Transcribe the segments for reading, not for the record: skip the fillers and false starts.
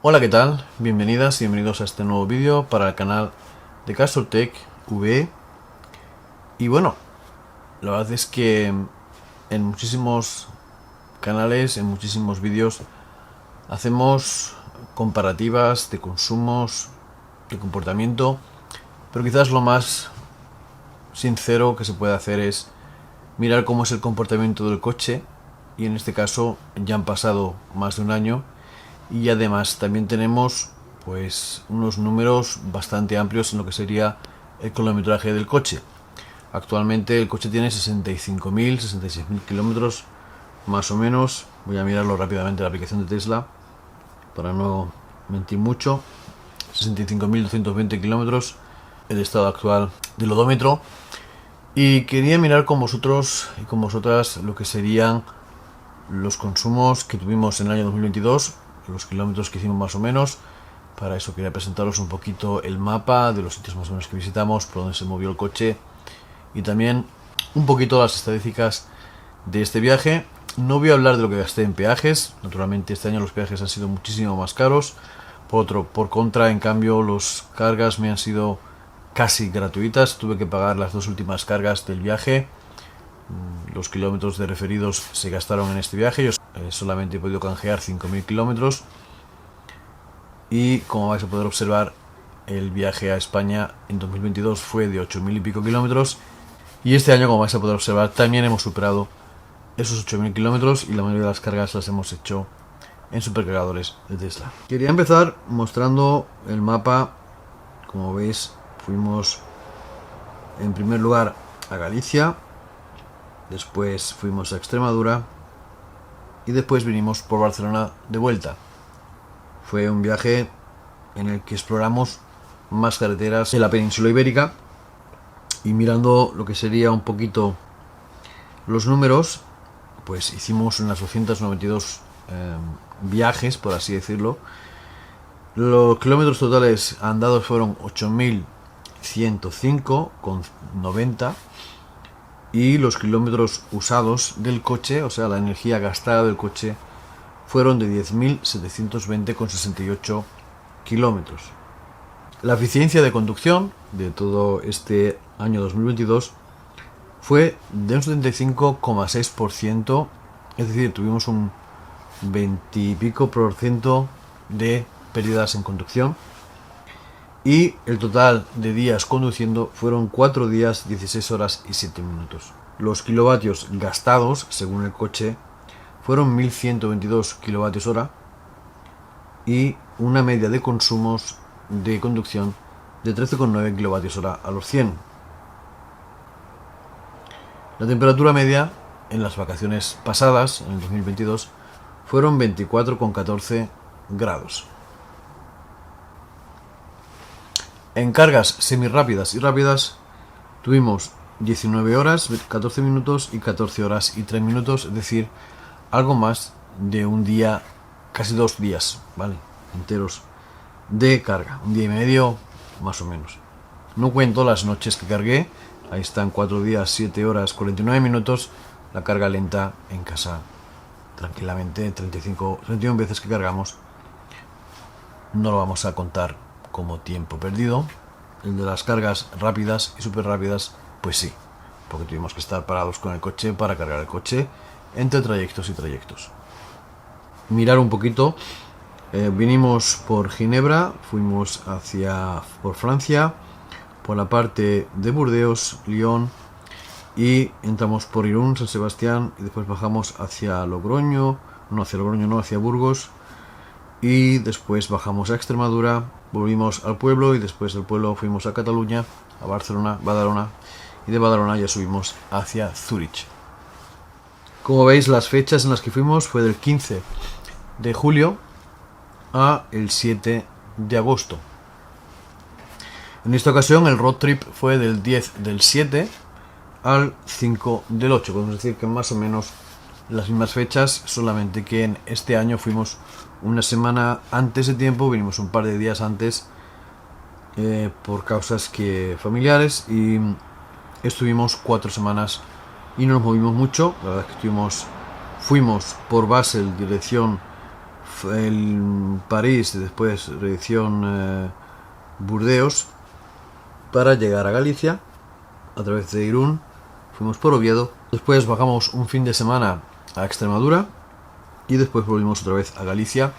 Hola, ¿qué tal? Bienvenidas y bienvenidos a este nuevo vídeo para el canal de Castortech V. Y bueno, la verdad es que en muchísimos canales, en muchísimos vídeos, hacemos comparativas de consumos, de comportamiento, pero quizás lo más sincero que se puede hacer es mirar cómo es el comportamiento del coche, y en este caso ya han pasado más de un año. Y además también tenemos pues unos números bastante amplios en lo que sería el kilometraje del coche. Actualmente el coche tiene 65.000, 66.000 kilómetros más o menos. Voy a mirarlo rápidamente en la aplicación de Tesla para no mentir mucho. 65.220 kilómetros el estado actual del odómetro. Y quería mirar con vosotros y con vosotras lo que serían los consumos que tuvimos en el año 2022, los kilómetros que hicimos más o menos. Para eso quería presentaros un poquito el mapa de los sitios más o menos que visitamos, por donde se movió el coche, y también un poquito las estadísticas de este viaje. No voy a hablar de lo que gasté en peajes, naturalmente este año los peajes han sido muchísimo más caros. Por contra, en cambio, las cargas me han sido casi gratuitas. Tuve que pagar las dos últimas cargas del viaje. Los kilómetros de referidos se gastaron en este viaje. Yo solamente he podido canjear 5.000 kilómetros. Y como vais a poder observar, el viaje a España en 2022 fue de 8.000 y pico kilómetros. Y este año, como vais a poder observar, también hemos superado esos 8.000 kilómetros, y la mayoría de las cargas las hemos hecho en supercargadores de Tesla. Quería empezar mostrando el mapa. Como veis, fuimos en primer lugar a Galicia. Después fuimos a Extremadura y después vinimos por Barcelona de vuelta. Fue un viaje en el que exploramos más carreteras en la península ibérica, y mirando lo que sería un poquito los números, pues hicimos unas 292 viajes, por así decirlo. Los kilómetros totales andados fueron 8.105,90. Y los kilómetros usados del coche, o sea, la energía gastada del coche, fueron de 10.720,68 kilómetros. La eficiencia de conducción de todo este año 2022 fue de un 75,6%, es decir, tuvimos un 20 y pico por ciento de pérdidas en conducción. Y el total de días conduciendo fueron 4 días, 16 horas y 7 minutos. Los kilovatios gastados, según el coche, fueron 1.122 kilovatios hora, y una media de consumos de conducción de 13,9 kilovatios hora a los 100. La temperatura media en las vacaciones pasadas, en el 2022, fueron 24,14 grados. En cargas semirápidas y rápidas tuvimos 19 horas, 14 minutos y 14 horas y 3 minutos, es decir, algo más de un día, casi 2 días, ¿vale?, enteros de carga, un día y medio más o menos. No cuento las noches que cargué, ahí están 4 días, 7 horas, 49 minutos, la carga lenta en casa, tranquilamente, 31 veces que cargamos. No lo vamos a contar como tiempo perdido. El de las cargas rápidas y súper rápidas, pues sí, porque tuvimos que estar parados con el coche para cargar el coche entre trayectos y trayectos. Mirar un poquito, vinimos por Ginebra, fuimos por Francia, por la parte de Burdeos, Lyon, y entramos por Irún, San Sebastián, y después bajamos hacia hacia Burgos, y después bajamos a Extremadura, volvimos al pueblo, y después del pueblo fuimos a Cataluña, a Barcelona, Badalona, y de Badalona ya subimos hacia Zúrich. Como veis, las fechas en las que fuimos fue del 15 de julio a el 7 de agosto. En esta ocasión el road trip fue del 10 del 7 al 5 del 8, podemos decir que más o menos las mismas fechas, solamente que en este año fuimos una semana antes de tiempo, vinimos un par de días antes por causas familiares, y estuvimos 4 semanas y no nos movimos mucho. La verdad es que fuimos por Basel, dirección el París, después dirección Burdeos, para llegar a Galicia a través de Irún. Fuimos por Oviedo, después bajamos un fin de semana a Extremadura y después volvimos otra vez a Galicia,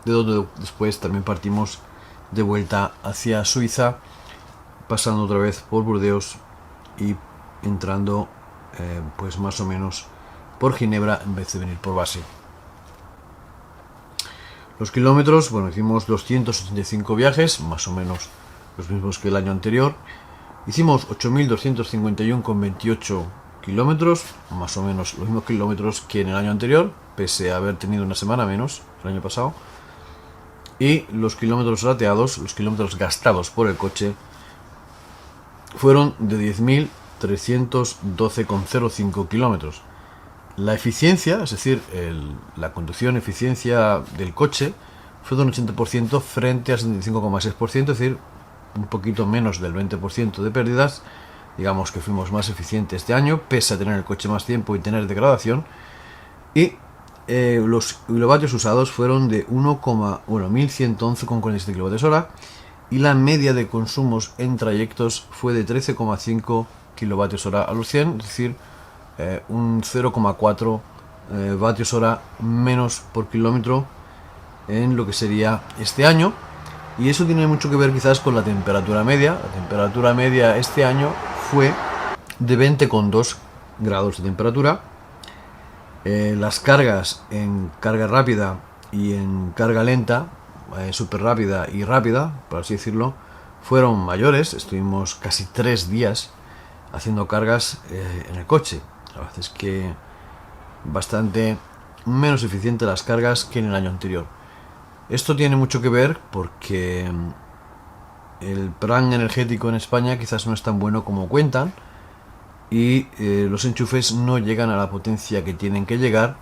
de donde después también partimos de vuelta hacia Suiza, pasando otra vez por Burdeos y entrando pues más o menos por Ginebra en vez de venir por base. Los kilómetros, bueno, hicimos 285 viajes, más o menos los mismos que el año anterior. Hicimos 8.251,28 kilómetros, más o menos los mismos kilómetros que en el año anterior, pese a haber tenido una semana menos el año pasado. Y los kilómetros rateados, los kilómetros gastados por el coche, fueron de 10.312,05 kilómetros. La eficiencia, es decir, la conducción, eficiencia del coche, fue de un 80% frente al 75,6%, es decir, un poquito menos del 20% de pérdidas. Digamos que fuimos más eficientes este año, pese a tener el coche más tiempo y tener degradación. Y los kilovatios usados fueron de 1,1111,47 kWh, y la media de consumos en trayectos fue de 13,5 kWh a los 100, es decir, un 0,4 vatios hora menos por kilómetro en lo que sería este año. Y eso tiene mucho que ver quizás con la temperatura media. La temperatura media este año fue de 20,2 grados de temperatura. Las cargas en carga rápida y en carga lenta, súper rápida y rápida, por así decirlo, fueron mayores. Estuvimos casi 3 días haciendo cargas en el coche. La verdad es que bastante menos eficiente las cargas que en el año anterior. Esto tiene mucho que ver porque el plan energético en España quizás no es tan bueno como cuentan, y los enchufes no llegan a la potencia que tienen que llegar.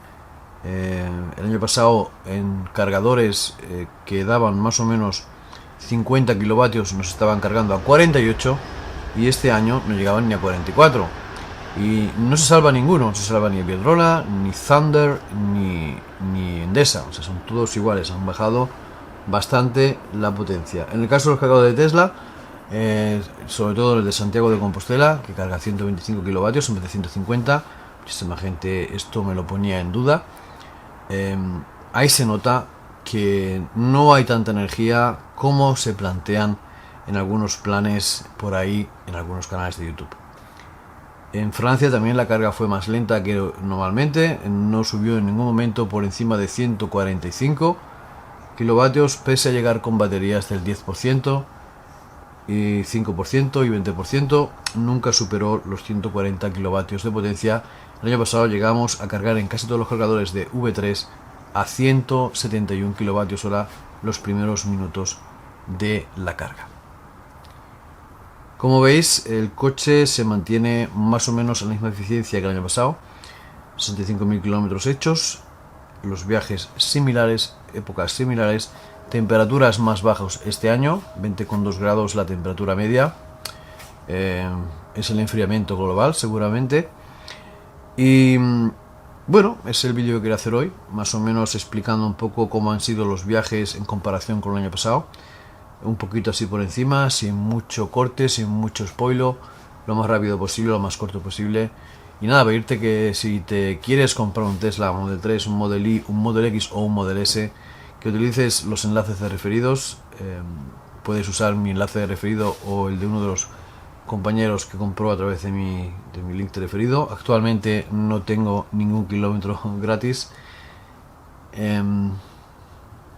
El año pasado en cargadores que daban más o menos 50 kilovatios nos estaban cargando a 48, y este año no llegaban ni a 44. Y no se salva ninguno, no se salva ni Iberdrola, ni Thunder, ni Endesa. O sea, son todos iguales, han bajado bastante la potencia. En el caso de los cargadores de Tesla, sobre todo el de Santiago de Compostela, que carga 125 kilovatios en vez de 150, muchísima gente esto me lo ponía en duda. Ahí se nota que no hay tanta energía como se plantean en algunos planes por ahí, en algunos canales de YouTube. En Francia también la carga fue más lenta que normalmente, no subió en ningún momento por encima de 145 kilovatios, pese a llegar con baterías del 10% y 5% y 20%, nunca superó los 140 kilovatios de potencia. El año pasado llegamos a cargar en casi todos los cargadores de V3 a 171 kilovatios hora los primeros minutos de la carga. Como veis, el coche se mantiene más o menos a la misma eficiencia que el año pasado, 65.000 kilómetros hechos, los viajes similares, épocas similares, temperaturas más bajas este año, 20,2 grados la temperatura media, es el enfriamiento global seguramente. Y bueno, es el vídeo que quería hacer hoy, más o menos explicando un poco cómo han sido los viajes en comparación con el año pasado. Un poquito así por encima, sin mucho corte, sin mucho spoiler, lo más rápido posible, lo más corto posible. Y nada, pedirte que si te quieres comprar un Tesla Model 3, un Model Y, un Model X o un Model S, que utilices los enlaces de referidos. Puedes usar mi enlace de referido o el de uno de los compañeros que compró a través de mi link de referido. Actualmente no tengo ningún kilómetro gratis,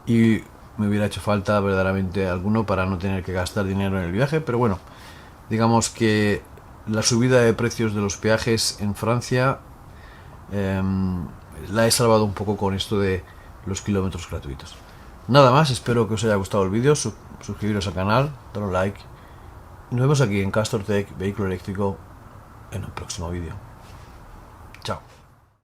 y me hubiera hecho falta verdaderamente alguno para no tener que gastar dinero en el viaje, pero bueno, digamos que la subida de precios de los peajes en Francia la he salvado un poco con esto de los kilómetros gratuitos. Nada más, espero que os haya gustado el vídeo, suscribiros al canal, dar un like, y nos vemos aquí en Castor Tech, vehículo eléctrico, en un próximo vídeo. Chao.